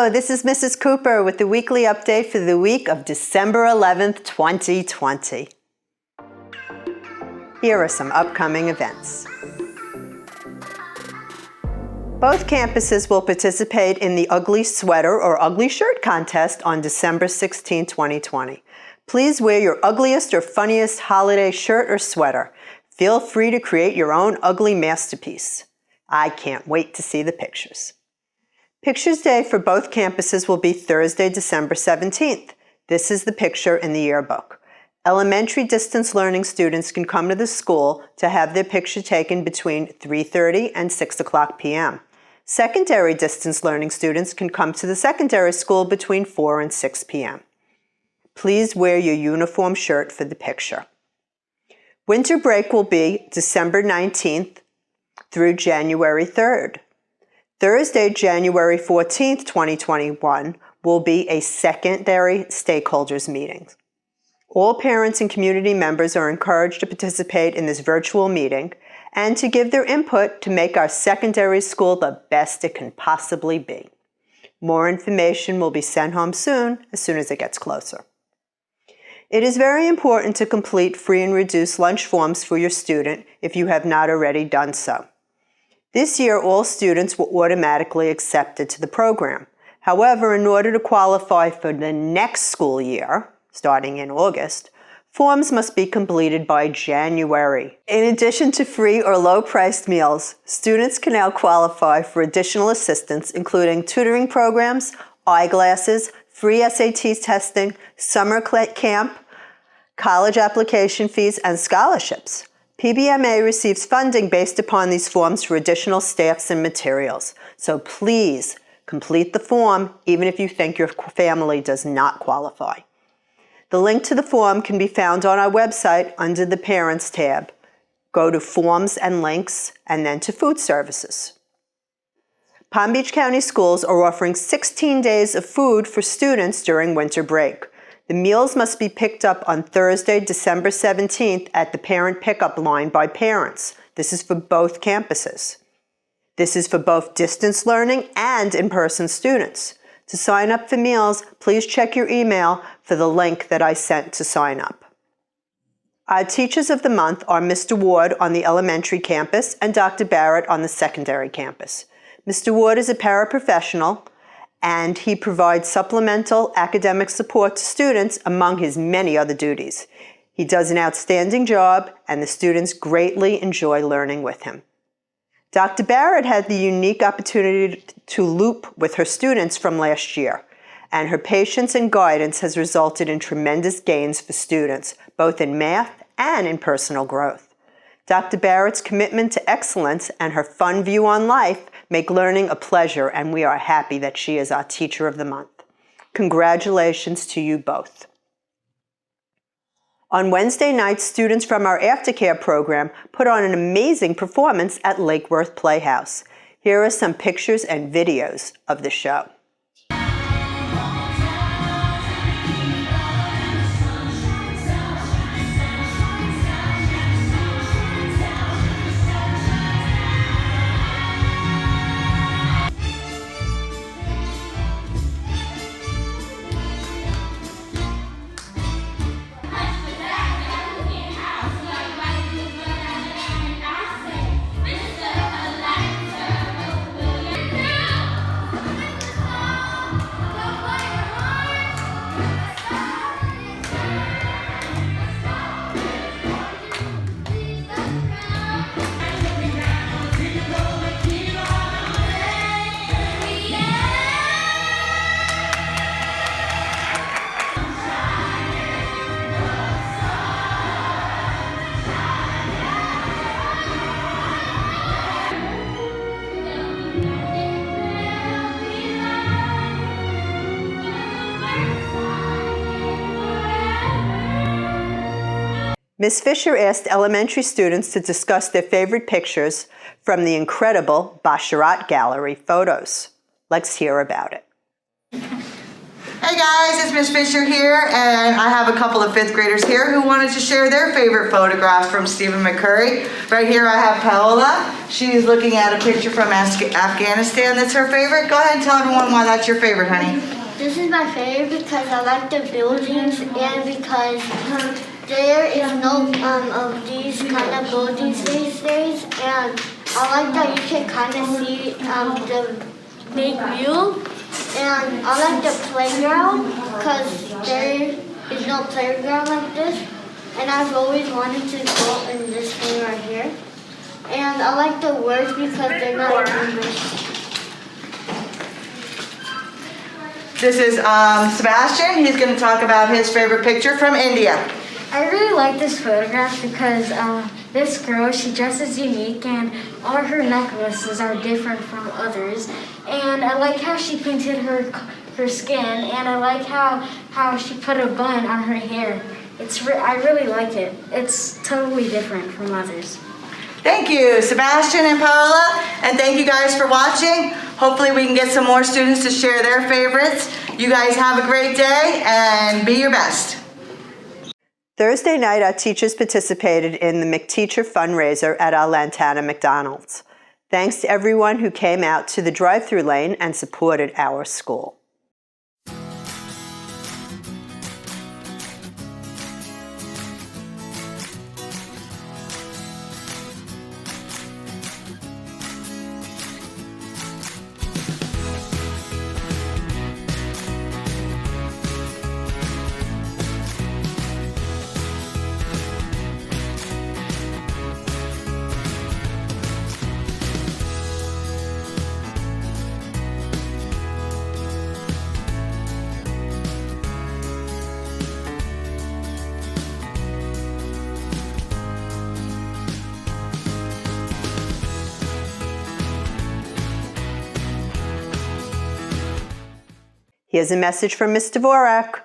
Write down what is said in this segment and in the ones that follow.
Hello, this is Mrs. Cooper with the weekly update for the week of December 11th, 2020. Here are some upcoming events. Both campuses will participate in the Ugly Sweater or Ugly Shirt contest on December 16, 2020. Please wear your ugliest or funniest holiday shirt or sweater. Feel free to create your own ugly masterpiece. I can't wait to see the pictures. Pictures Day for both campuses will be Thursday, December 17th. This is the picture in the yearbook. Elementary distance learning students can come to the school to have their picture taken between 3:30 and 6 o'clock p.m. Secondary distance learning students can come to the secondary school between 4 and 6 p.m. Please wear your uniform shirt for the picture. Winter break will be December 19th through January 3rd. Thursday, January 14th, 2021, will be a secondary stakeholders meeting. All parents and community members are encouraged to participate in this virtual meeting and to give their input to make our secondary school the best it can possibly be. More information will be sent home soon as it gets closer. It is very important to complete free and reduced lunch forms for your student if you have not already done so. This year, all students were automatically accepted to the program. However, in order to qualify for the next school year, starting in August, forms must be completed by January. In addition to free or low-priced meals, students can now qualify for additional assistance, including tutoring programs, eyeglasses, free SAT testing, summer camp, college application fees, and scholarships. PBMA receives funding based upon these forms for additional staffs and materials. So please complete the form even if you think your family does not qualify. The link to the form can be found on our website under the Parents tab. Go to Forms and Links and then to Food Services. Palm Beach County Schools are offering 16 days of food for students during winter break. The meals must be picked up on Thursday, December 17th at the parent pickup line by parents. This is for both campuses. This is for both distance learning and in-person students. To sign up for meals, please check your email for the link that I sent to sign up. Our Teachers of the Month are Mr. Ward on the elementary campus and Dr. Barrett on the secondary campus. Mr. Ward is a paraprofessional, and he provides supplemental academic support to students among his many other duties. He does an outstanding job, and the students greatly enjoy learning with him. Dr. Barrett had the unique opportunity to loop with her students from last year, and her patience and guidance has resulted in tremendous gains for students, both in math and in personal growth. Dr. Barrett's commitment to excellence and her fun view on life make learning a pleasure, and we are happy that she is our Teacher of the Month. Congratulations to you both. On Wednesday night, students from our aftercare program put on an amazing performance at Lake Worth Playhouse. Here are some pictures and videos of the show. Ms. Fisher asked elementary students to discuss their favorite pictures from the incredible Basharat Gallery photos. Let's hear about it. Hey guys, it's Miss Fisher here, and I have a couple of 5th graders here who wanted to share their favorite photograph from Stephen McCurry. Right here I have Paola. She's looking at a picture from Afghanistan that's her favorite. Go ahead and tell everyone why that's your favorite, honey. This is my favorite because I like the buildings and because there is no of these kind of buildings these days, and I like that you can kind of see the big view. And I like the playground because there is no playground like this, and I've always wanted to go in this thing right here. And I like the words because they're not English. This is Sebastian. He's going to talk about his favorite picture from India. I really like this photograph because this girl, she dresses unique and all her necklaces are different from others. And I like how she painted her skin, and I like how she put a bun on her hair. I really like it. It's totally different from others. Thank you, Sebastian and Paola, and thank you guys for watching. Hopefully we can get some more students to share their favorites. You guys have a great day and be your best. Thursday night, our teachers participated in the McTeacher Fundraiser at our Lantana McDonald's. Thanks to everyone who came out to the drive-thru lane and supported our school. Here's a message from Ms. Dvorak.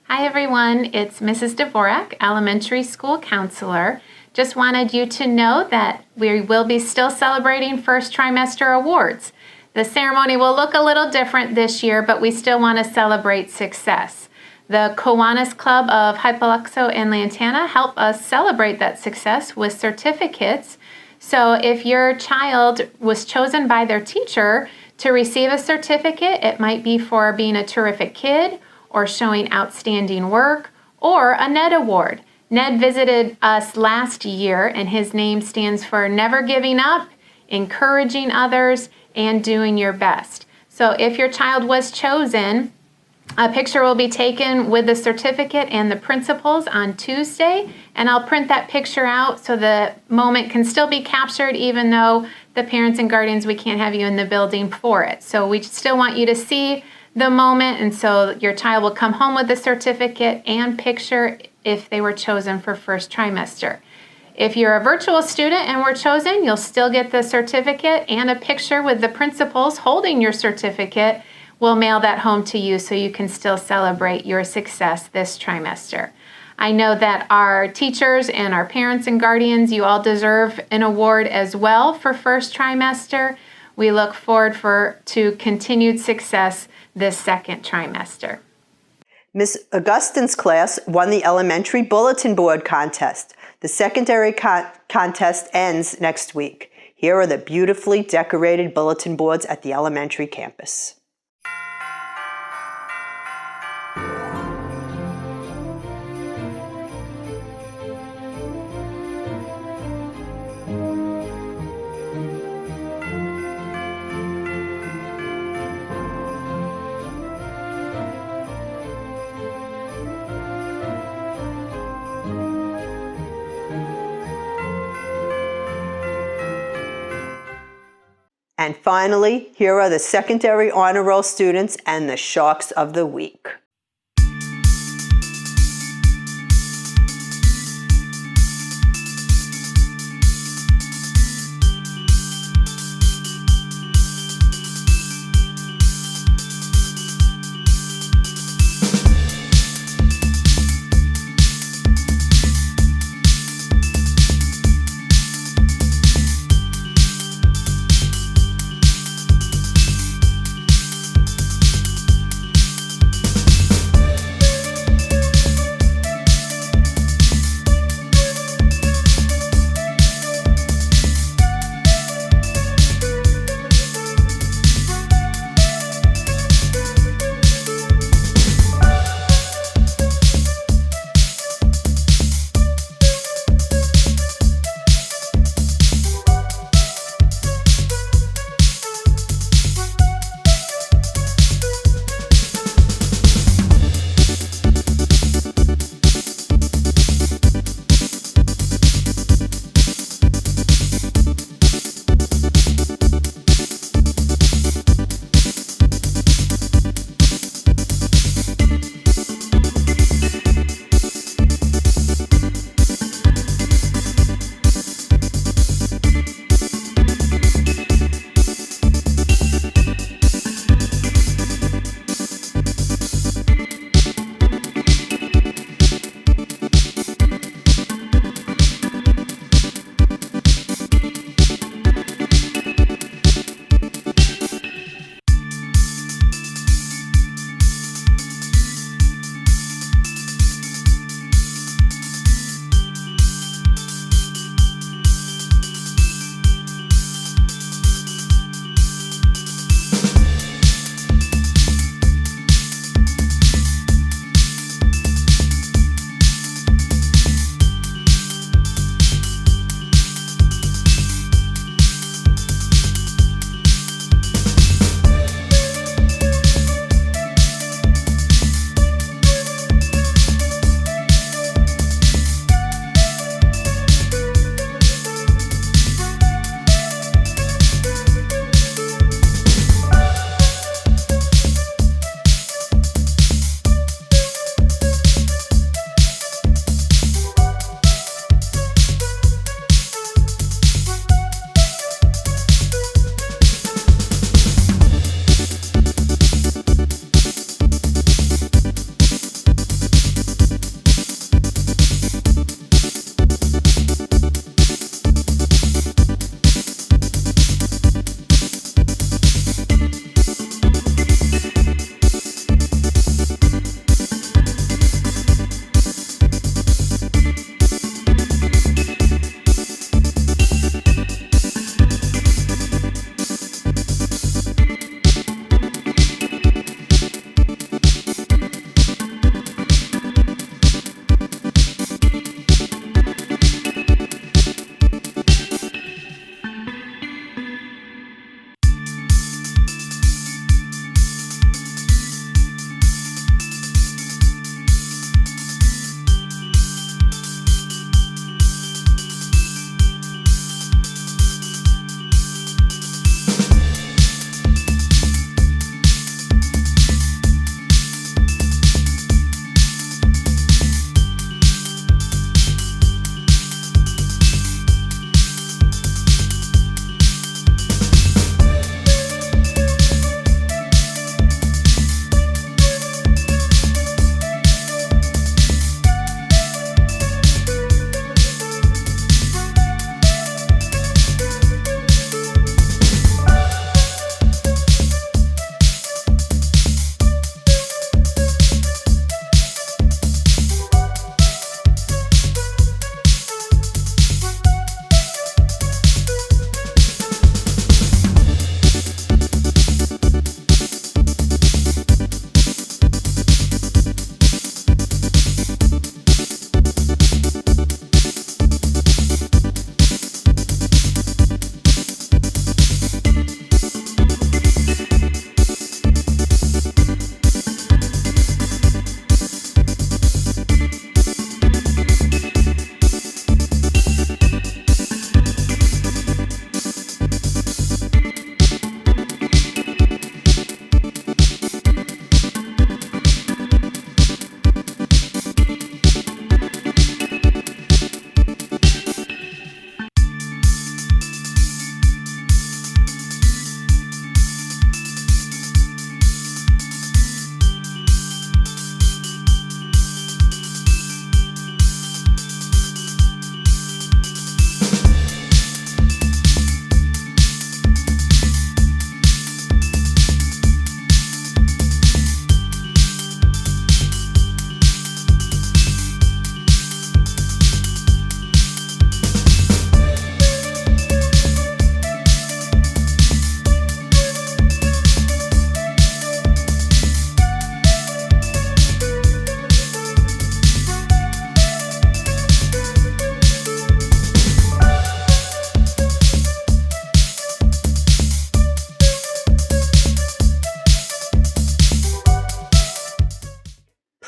Hi everyone, it's Mrs. Dvorak, elementary school counselor. Just wanted you to know that we will be still celebrating first trimester awards. The ceremony will look a little different this year, but we still want to celebrate success. The Kiwanis Club of Hypoluxo and Lantana help us celebrate that success with certificates. So if your child was chosen by their teacher to receive a certificate, it might be for being a terrific kid or showing outstanding work or a NED award. Ned visited us last year, and his name stands for Never Giving Up, Encouraging Others, and Doing Your Best. So if your child was chosen, a picture will be taken with the certificate and the principals on Tuesday, and I'll print that picture out so the moment can still be captured even though the parents and guardians, we can't have you in the building for it. So we still want you to see the moment, and so your child will come home with the certificate and picture if they were chosen for first trimester. If you're a virtual student and were chosen, you'll still get the certificate and a picture with the principals holding your certificate. We'll mail that home to you so you can still celebrate your success this trimester. I know that our teachers and our parents and guardians, you all deserve an award as well for first trimester. We look forward to continued success this second trimester. Ms. Augustine's class won the elementary bulletin board contest. The secondary contest ends next week. Here are the beautifully decorated bulletin boards at the elementary campus. And finally, here are the secondary honor roll students and the Sharks of the Week.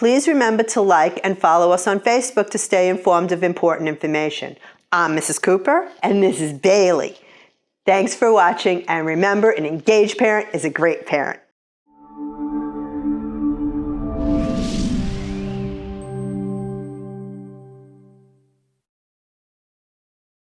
Please remember to like and follow us on Facebook to stay informed of important information. I'm Mrs. Cooper, and this is Bailey. Thanks for watching, and remember, an engaged parent is a great parent.